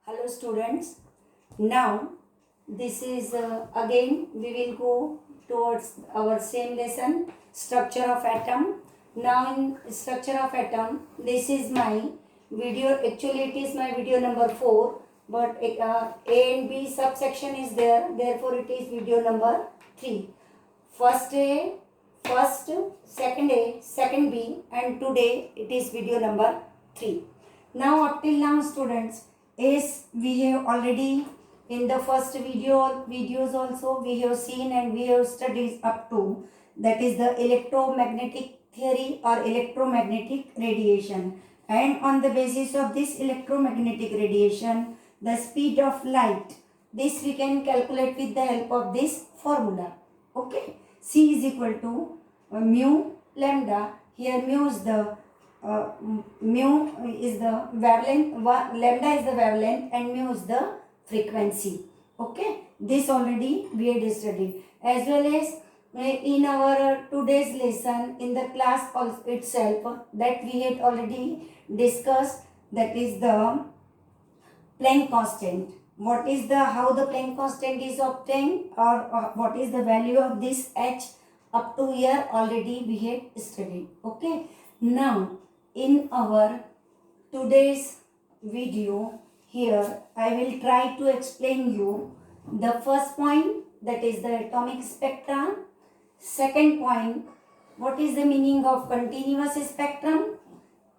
Hello students. Now this is again we will go towards our same lesson, structure of atom. Now in structure of atom, this is my video. Actually it is my video number 4, but A and B subsection is there, therefore it is video number 3. First A, first, second A, second B, and today it is video number 3. Now up till now students, as we have already in the first videos also we have seen and we have studied up to, that is the electromagnetic theory or electromagnetic radiation, and on the basis of this electromagnetic radiation, the speed of light, this we can calculate with the help of this formula. Okay, C is equal to mu lambda. Here mu is the wavelength, lambda is the wavelength, and mu is the frequency. Okay, this already we had studied, as well as in our today's lesson in the class itself that we had already discussed, that is the Planck constant. What is the how the Planck constant is obtained, or what is the value of this h, up to here already we had studied. Okay, now in our today's video, here I will try to explain you the first point, that is the atomic spectra. Second point, what is the meaning of continuous spectrum.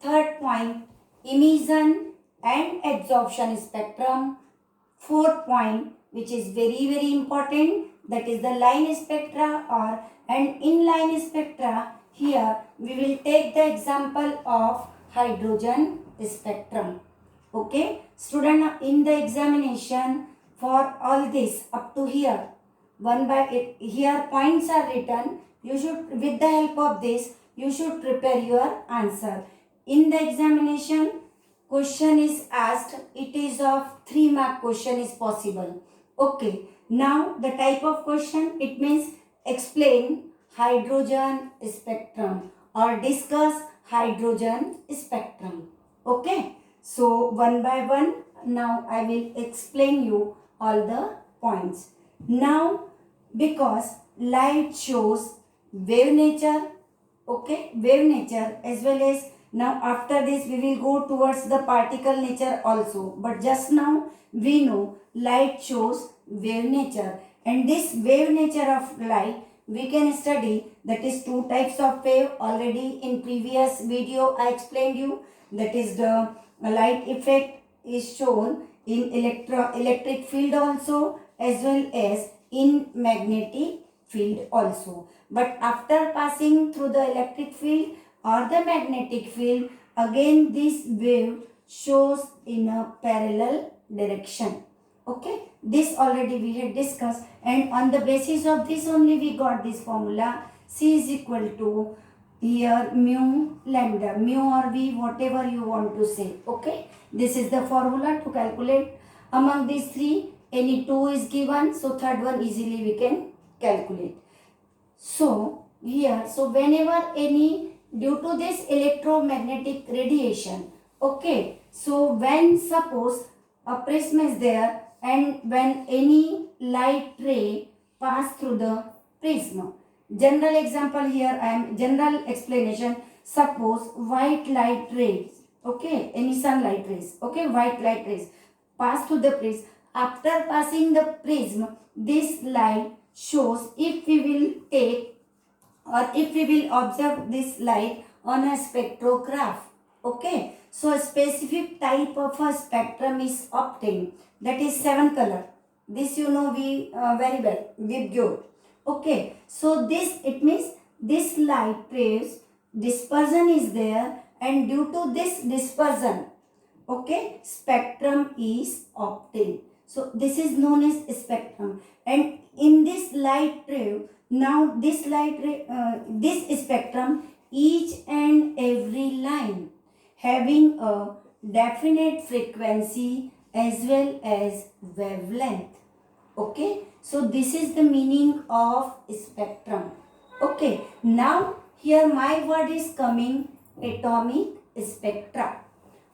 Third point, emission and absorption spectrum. Fourth point, which is very important, that is the line spectra or and inline spectra. Here we will take the example of hydrogen spectrum. Okay, student, in the examination for all this up to here, one by it, here points are written. You should, with the help of this, you should prepare your answer. In the examination, question is asked, it is of 3 mark question is possible. Okay, now the type of question, it means explain hydrogen spectrum or discuss hydrogen spectrum. Okay, so one by one now I will explain you all the points. Now because light shows wave nature, okay, wave nature, as well as now after this we will go towards the particle nature also, but just now we know light shows wave nature, and this wave nature of light we can study, that is 2 types of wave. Already in previous video I explained you, that is the light effect is shown in electric field also, as well as in magnetic field also. But after passing through the electric field or the magnetic field, again this wave shows in a parallel direction. Okay, this already we had discussed, and on the basis of this only we got this formula. C is equal to here mu lambda, mu or V, whatever you want to say. Okay, this is the formula to calculate. Among these 3, any 2 is given, so third one easily we can calculate. So here, so whenever any, due to this electromagnetic radiation, okay, so when suppose a prism is there and when any light ray pass through the prism, general example here I am general explanation, suppose white light rays, okay, any sunlight rays, okay, white light rays pass through the prism. After passing the prism, this light shows, if we will take or if we will observe this light on a spectrograph, okay, so a specific type of a spectrum is obtained, that is 7 color. This you know we very well, Vibgyor. Okay, so this, it means this light rays dispersion is there, and due to this dispersion, okay, spectrum is obtained. So this is known as spectrum, and in this light ray, now this light ray, this spectrum, each and every line having a definite frequency as well as wavelength. Okay, so this is the meaning of spectrum. Okay, now here my word is coming, atomic spectra.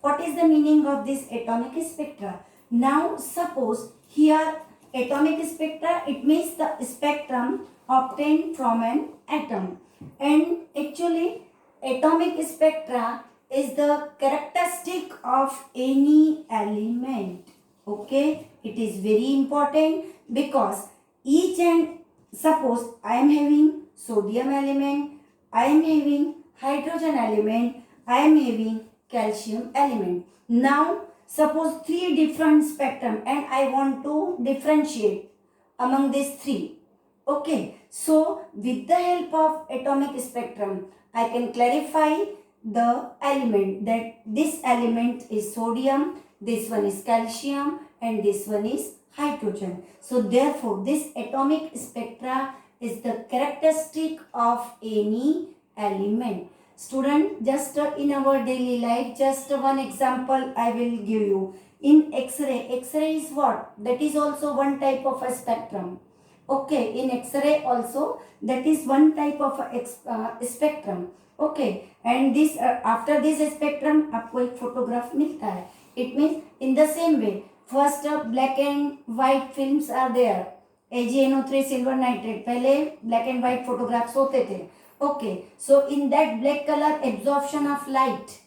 What is the meaning of this atomic spectra? Now suppose here atomic spectra, it means the spectrum obtained from an atom, and actually atomic spectra is the characteristic of any element. Okay, it is very important because each and suppose I am having sodium element, I am having hydrogen element, I am having calcium element. Now suppose three different spectrum and I want to differentiate among these three. Okay, so with the help of atomic spectrum, I can clarify the element, that this element is sodium, this one is calcium, and this one is hydrogen. So therefore, this atomic spectra is the characteristic of any element. Student, just in our daily life, just one example I will give you. In X-ray, X-ray is what? That is also one type of a spectrum. Okay, in X-ray also, that is one type of a spectrum. Okay, and this after this spectrum आपको एक photograph मिलता है. It means in the same way, first black and white films are there. AgNO3 silver nitrate, पहले black and white photographs होते थे. Okay, so in that black color absorption of light.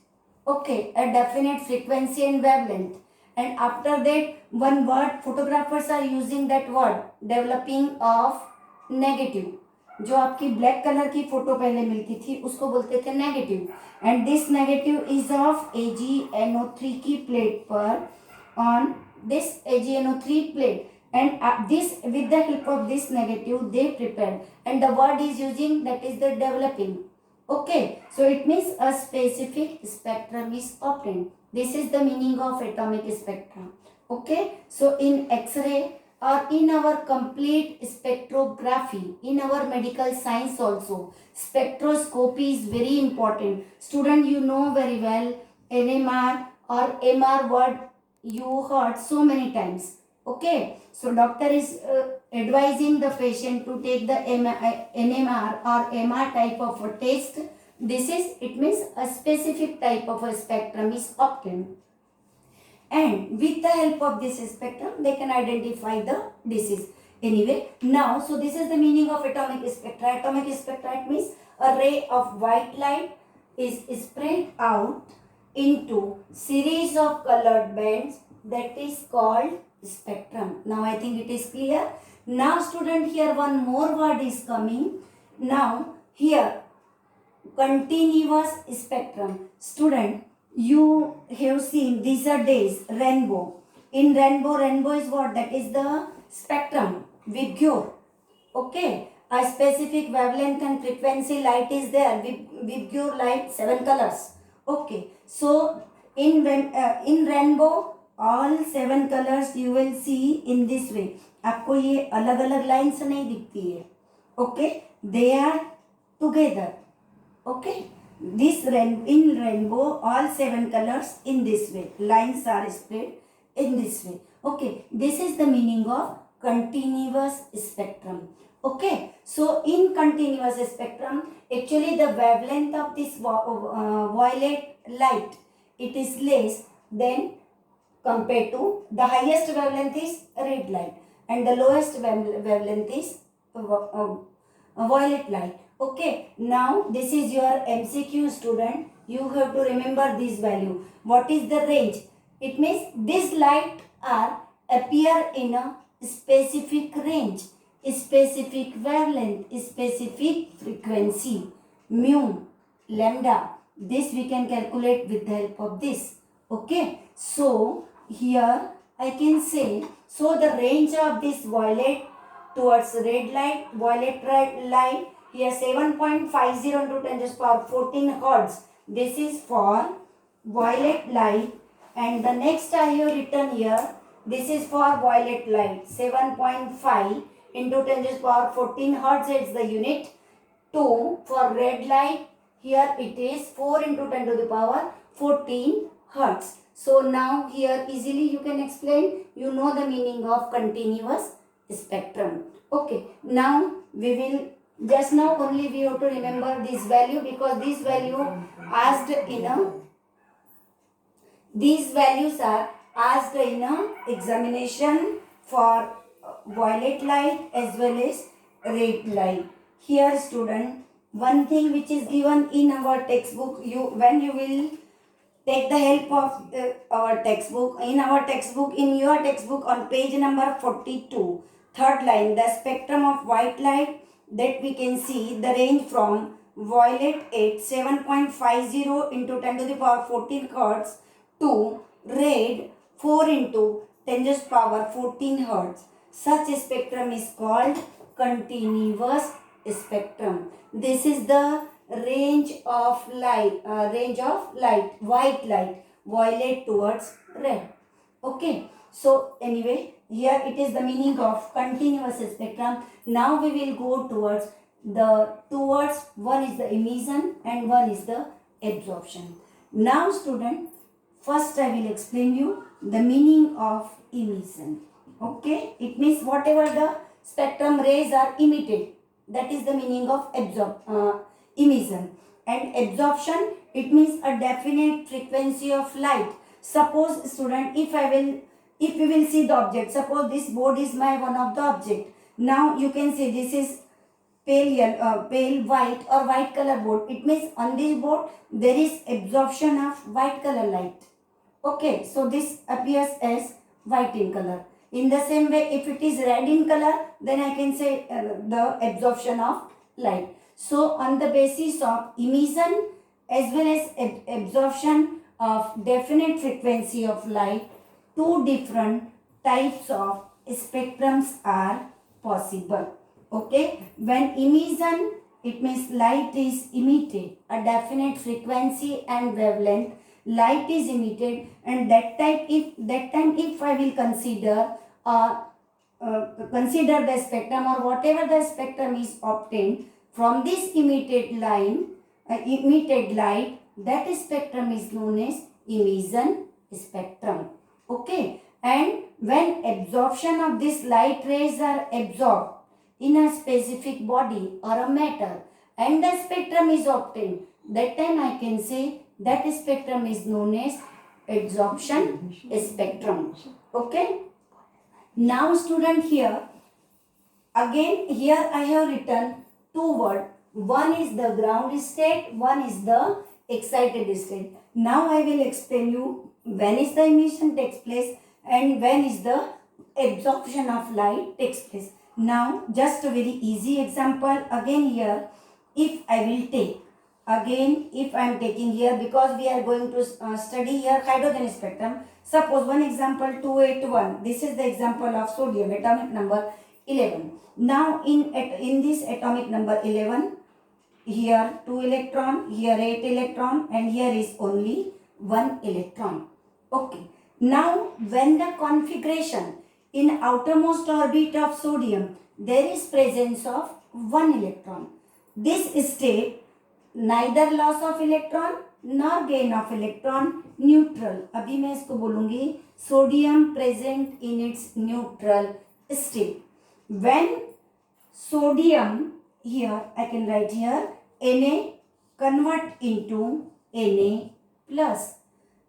Okay, a definite frequency and wavelength. And after that, one word, photographers are using that word, developing of negative. जो आपकी black colour की photo पहले मिलती थी उसको बोलते थे negative, and this negative is of AgNO3 की प्लेट पर, on this AgNO3 plate, and this with the help of this negative they prepared, and the word is using that is the developing. Okay, so it means a specific spectrum is obtained. This is the meaning of atomic spectrum. Okay, so in X-ray or in our complete spectrography, in our medical science also, spectroscopy is very important. Student, you know very well NMR or MR word you heard so many times. Okay, so doctor is advising the patient to take the NMR or MR type of a test. This is, it means a specific type of a spectrum is obtained, and with the help of this spectrum they can identify the disease. Anyway, now so this is the meaning of atomic spectra. Atomic spectra, it means a ray of white light is spread out into series of colored bands, that is called spectrum. Now I think it is clear. Now student, here one more word is coming. Now here continuous spectrum. Student, you have seen these are days rainbow. In rainbow is what? That is the spectrum Vibgyor. Okay, a specific wavelength and frequency light is there. Vibgyor light, 7 colors. Okay, so in rainbow all 7 colors you will see in this way. आपको ये अलग अलग lines नहीं दिखती है. Okay, they are together. Okay, this in rainbow all 7 colors in this way, lines are spread in this way. Okay, this is the meaning of continuous spectrum. Okay, so in continuous spectrum, actually the wavelength of this violet light, it is less than compared to the highest wavelength is red light, and the lowest wavelength is violet light. Okay, now this is your MCQ student. You have to remember this value. What is the range? It means this light are appear in a specific range, specific wavelength, specific frequency, mu, lambda. This we can calculate with the help of this. Okay, so here I can say, so the range of this violet towards red light, violet light, here 7.50 into 10 to the power 14 hertz. This is for violet light, and the next I have written here, this is for violet light, 7.5 into 10 to the power 14 hertz is the unit. 2 for red light, here it is 4 into 10 to the power 14 hertz. So now here easily you can explain, you know the meaning of continuous spectrum. Okay, now we will, just now only we have to remember this value, because this value asked in a, these values are asked in a examination for violet light as well as red light. Here student, one thing which is given in our textbook, when you will take the help of our textbook. In our textbook, in your textbook on page number 42, third line, the spectrum of white light, that we can see the range from violet at 7.50 into 10 to the power 14 hertz to red 4 into 10 to the power 14 hertz. Such a spectrum is called continuous spectrum. This is the range of light, white light, violet towards red. Okay, so anyway, here it is the meaning of continuous spectrum. Now we will go towards one is the emission and one is the absorption. Now student, first I will explain you the meaning of emission. Okay, it means whatever the spectrum rays are emitted, that is the meaning of emission. And absorption, it means a definite frequency of light. Suppose student, if we will see the object, suppose this board is my one of the object. Now you can see this is pale white or white color board. It means on this board there is absorption of white color light. Okay, so this appears as white in color. In the same way, if it is red in color, then I can say the absorption of light. So on the basis of emission as well as absorption of definite frequency of light, two different types of spectrums are possible. Okay, when emission, it means light is emitted, a definite frequency and wavelength, light is emitted, and that time if I will consider the spectrum or whatever the spectrum is obtained from this emitted light, that spectrum is known as emission spectrum. Okay, and when absorption of this light rays are absorbed in a specific body or a matter and the spectrum is obtained, that time I can say that spectrum is known as absorption spectrum. Okay. Now student, here I have written two words. One is the ground state, one is the excited state. Now I will explain you when is the emission takes place and when is the absorption of light takes place. Now just a very easy example again here. If I will take again, if I am taking here, because we are going to study here hydrogen spectrum. Suppose one example 281. This is the example of sodium, atomic number 11. Now in this atomic number 11, here 2 electron, here 8 electron, and here is only 1 electron. Okay. Now when the configuration in outermost orbit of sodium, there is presence of 1 electron. This state neither loss of electron nor gain of electron, neutral. अभी मैं इसको बोलूँगी sodium present in its neutral state. When sodium, here I can write here Na convert into Na plus.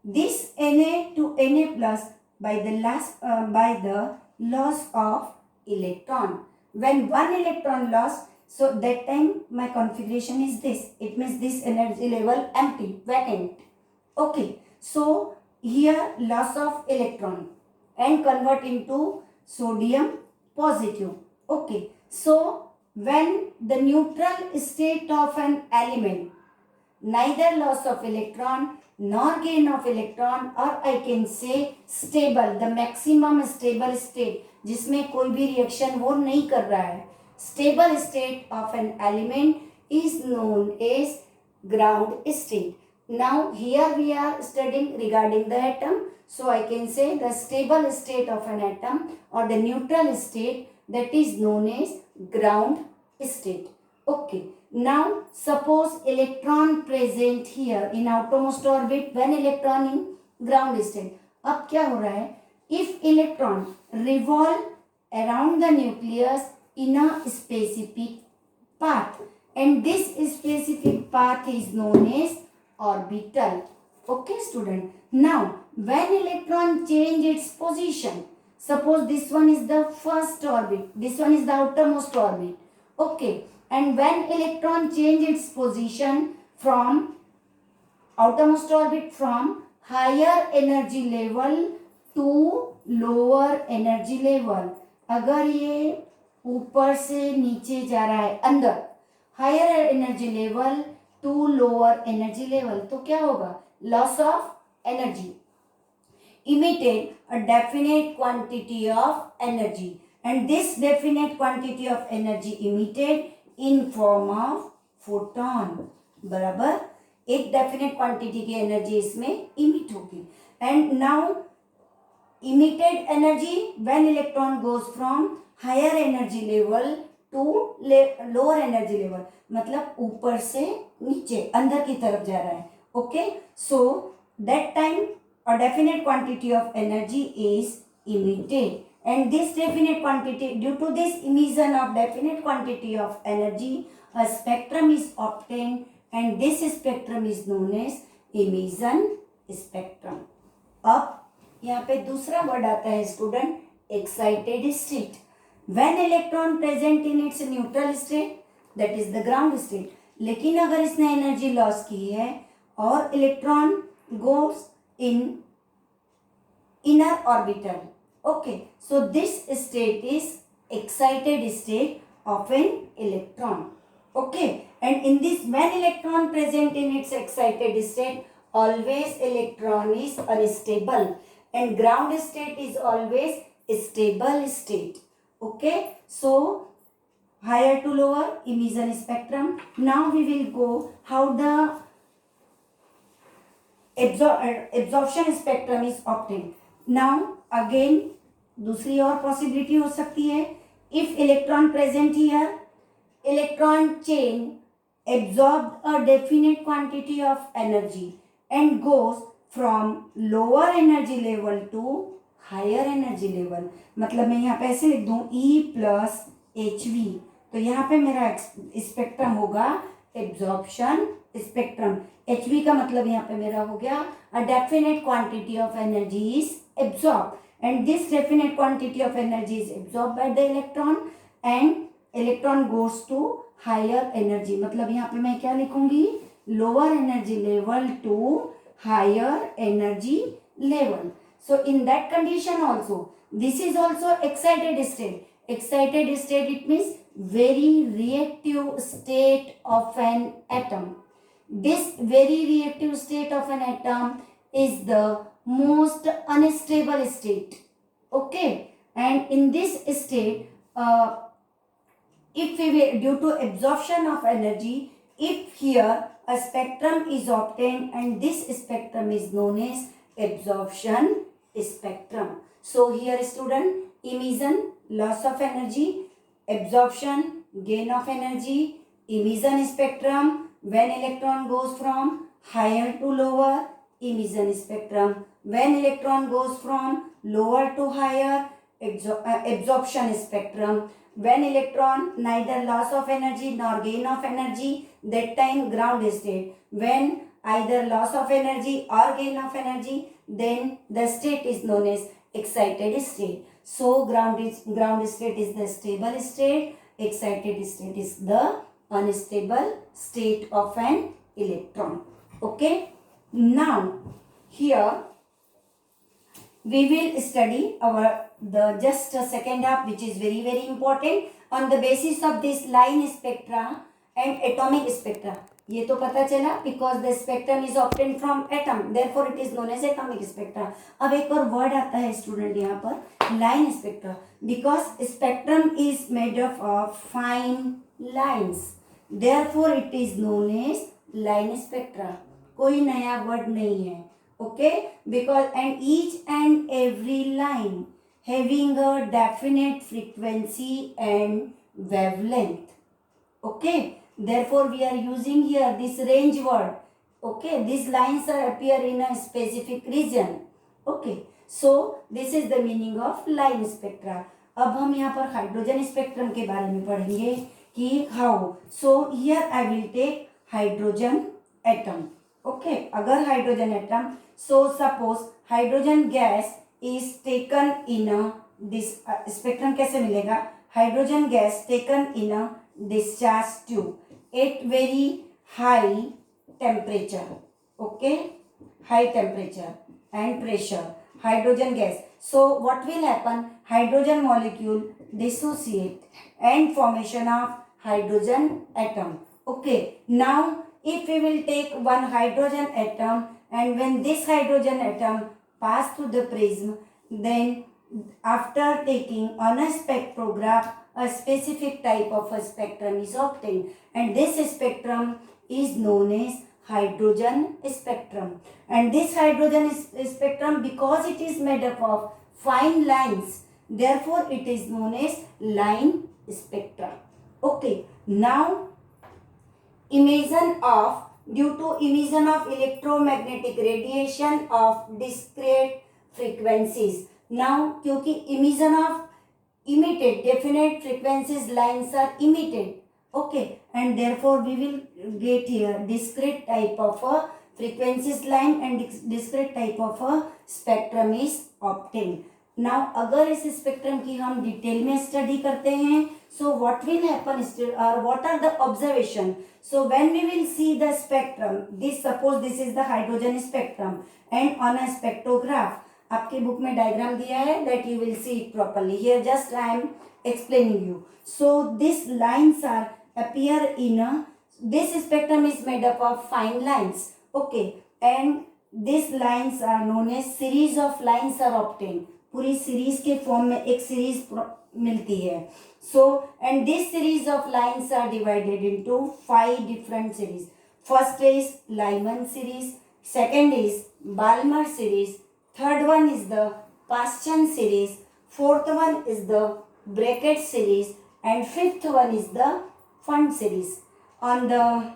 This Na to Na plus by the loss of electron. When 1 electron loss, so that time my configuration is this. It means this energy level empty, vacant. Okay. So here loss of electron and convert into sodium positive. Okay. So when the neutral state of an element, neither loss of electron nor gain of electron, or I can say stable, the maximum stable state, जिसमें कोई भी reaction वो नहीं कर रहा है, stable state of an element is known as ground state. Now here we are studying regarding the atom, so I can say the stable state of an atom or the neutral state, that is known as ground state. Okay. Now suppose electron present here in outermost orbit, one electron in ground state. अब क्या हो रहा है? If electron revolve around the nucleus in a specific path, and this specific path is known as orbital. Okay student. Now when electron change its position, suppose this one is the first orbit, this one is the outermost orbit, okay, and when electron change its position from outermost orbit from higher energy level to lower energy level, अगर ये ऊपर से नीचे जा रहा है अंदर higher energy level to lower energy level, तो क्या होगा, loss of energy, emitted a definite quantity of energy, and this definite quantity of energy emitted in form of photon, बराबर एक डेफिनेट क्वांटिटी की एनर्जी इसमें इमिट होगी. And now emitted energy when electron goes from higher energy level to lower energy level, मतलब ऊपर से नीचे अंदर की तरफ जा रहा है. Okay, so that time a definite quantity of energy is emitted, and this definite quantity, due to this emission of definite quantity of energy, a spectrum is obtained, and this spectrum is known as emission spectrum. अब यहाँ पे दूसरा word आता है student, excited state. When electron present in its neutral state, that is the ground state, लेकिन अगर इसने energy loss की है और electron goes in inner orbital, okay, so this state is excited state of an electron. Okay, and in this when electron present in its excited state, always electron is unstable and ground state is always stable state. Okay, so higher to lower emission spectrum. Now we will go how the absorption spectrum is obtained. Now again दूसरी और possibility हो सकती है, if electron present here, electron chain absorbed a definite quantity of energy and goes from lower energy level to higher energy level. मतलब मैं यहाँ पे ऐसे लिख दूँ E प्लस एच वी, तो यहाँ पे मेरा स्पेक्ट्रम होगा एब्जॉर्प्शन स्पेक्ट्रम. एच वी का मतलब यहाँ पे मेरा हो गया a definite quantity of energy is absorb, and this definite quantity of energy is absorb by the electron and electron goes to higher energy. मतलब यहाँ पे मैं क्या लिखूंगी, lower energy level to higher energy level. So in that condition also this is also excited state. Excited state, it means very reactive state of an atom. This very reactive state of an atom is the most unstable state. Okay, and in this state, if we will, due to absorption of energy, if here a spectrum is obtained, and this spectrum is known as absorption spectrum. So here student, emission, loss of energy, absorption, gain of energy, emission spectrum when electron goes from higher to lower, emission spectrum when electron goes from lower to higher, absorption spectrum when electron neither loss of energy nor gain of energy, that time ground state, when either loss of energy or gain of energy, then the state is known as excited state. So ground state is the stable state, excited state is the unstable state of an electron. Okay, now here we will study the just a second half, which is very important, on the basis of this line spectra and atomic spectra. ये तो पता चला because the spectrum is obtain from atom, therefore it is known as atomic spectra. अब एक और word आता है student यहाँ पर, line spectra, because spectrum is made of fine lines, therefore it is known as line spectra. कोई नया word नहीं है. Okay, because and each and every line having a definite frequency and wavelength. Okay, therefore we are using here this range word. Okay, these lines are appear in a specific region. Okay, so this is the meaning of line spectra. अब हम यहाँ पर hydrogen spectrum के बारे में पढ़ेंगे कि how. So here I will take hydrogen atom. Okay, agar hydrogen atom, so suppose hydrogen gas is taken in a this spectrum kaise milega, hydrogen gas taken in a discharge tube at very high temperature. Okay, high temperature and pressure, hydrogen gas. So what will happen, hydrogen molecule dissociate and formation of hydrogen atom. Okay, now if we will take one hydrogen atom, and when this hydrogen atom pass through the prism, then after taking on a spectrograph, a specific type of a spectrum is obtained, and this spectrum is known as hydrogen spectrum. And this hydrogen spectrum, because it is made up of fine lines, therefore it is known as line spectra. Okay, now emission of, due to emission of electromagnetic radiation of discrete frequencies. Now क्योंकि emission of emitted definite frequencies lines are emitted, okay, and therefore we will get here discrete type of a frequencies line and discrete type of a spectrum is obtained. Now अगर इस spectrum की हम detail में study करते हैं, so what will happen or what are the observation? So when we will see the spectrum, this suppose this is the hydrogen spectrum, and on a spectrograph, आपके book में diagram दिया है, that you will see it properly. Here just I am explaining you. So these lines are appear in a, this spectrum is made up of fine lines, okay, and these lines are known as series of lines are obtained. पूरी series के form में एक series मिलती है. So and this series of lines are divided into 5 different series. First is Lyman series, second is Balmer series, third one is the Paschen series, fourth one is the Brackett series, and fifth one is the Fund series. On the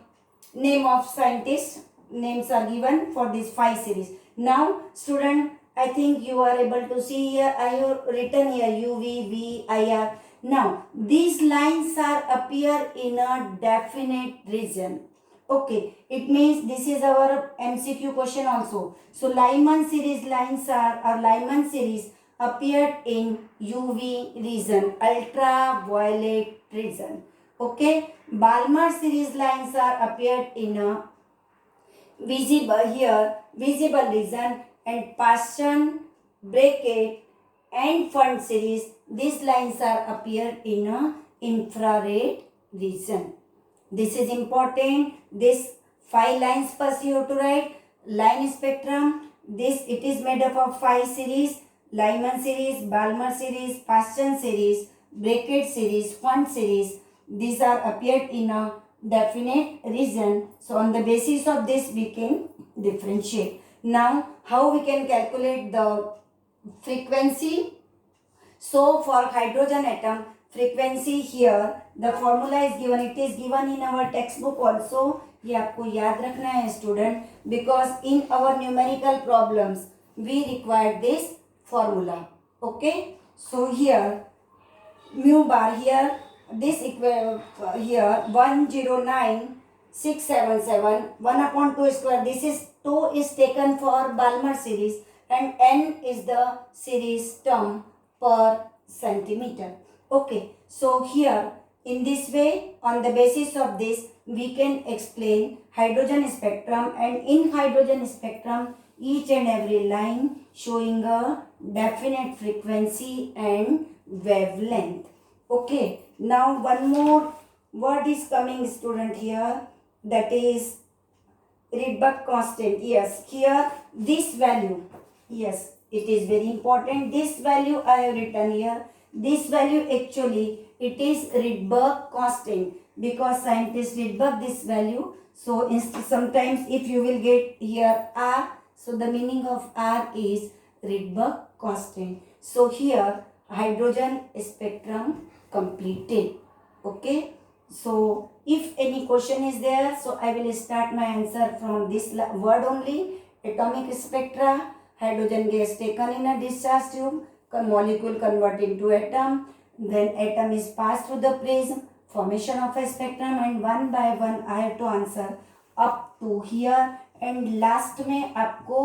name of scientists, names are given for these 5 series. Now student, I think you are able to see here, I have written here UV, V, IR. Now these lines are appear in a definite region. Okay, it means this is our MCQ question also. So Lyman series lines are, or Lyman series appeared in UV region, ultraviolet region. Okay, Balmer series lines are appeared in a visible here, visible region, and Paschen, Brackett and Fund series, these lines are appeared in a infrared region. This is important. This 5 lines first you have to write. Line spectrum, this it is made up of 5 series: Lyman series, Balmer series, Paschen series, Brackett series, Fund series. These are appeared in a definite region. So on the basis of this we can differentiate. Now how we can calculate the frequency? So for hydrogen atom frequency, here the formula is given, it is given in our textbook also. ये आपको याद रखना है student, because in our numerical problems we require this formula. Okay, so here mu bar, here this here 109,677 1 upon 2 square, this is 2 is taken for Balmer series and n is the series term per centimeter. Okay, so here in this way, on the basis of this we can explain hydrogen spectrum, and in hydrogen spectrum each and every line showing a definite frequency and wavelength. Okay, now one more word is coming student here, that is Rydberg constant. Yes, here this value, yes, it is very important. This value I have written here. This value actually it is Rydberg constant, because scientists Rydberg this value. So sometimes if you will get here R, so the meaning of R is Rydberg constant. So here hydrogen spectrum completed. Okay. So if any question is there, so I will start my answer from this word only. Atomic spectra, hydrogen gas taken in a discharge tube, molecule convert into atom, then atom is passed through the prism, formation of a spectrum, and one by one I have to answer up to here, and last में आपको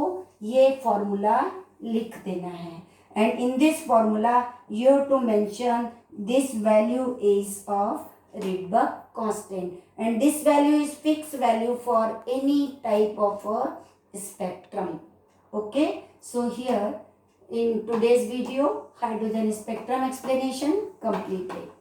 ये formula लिख देना है. And in this formula you have to mention this value is of Rydberg constant, and this value is fixed value for any type of a spectrum. Okay, so here in today's video hydrogen spectrum explanation completed.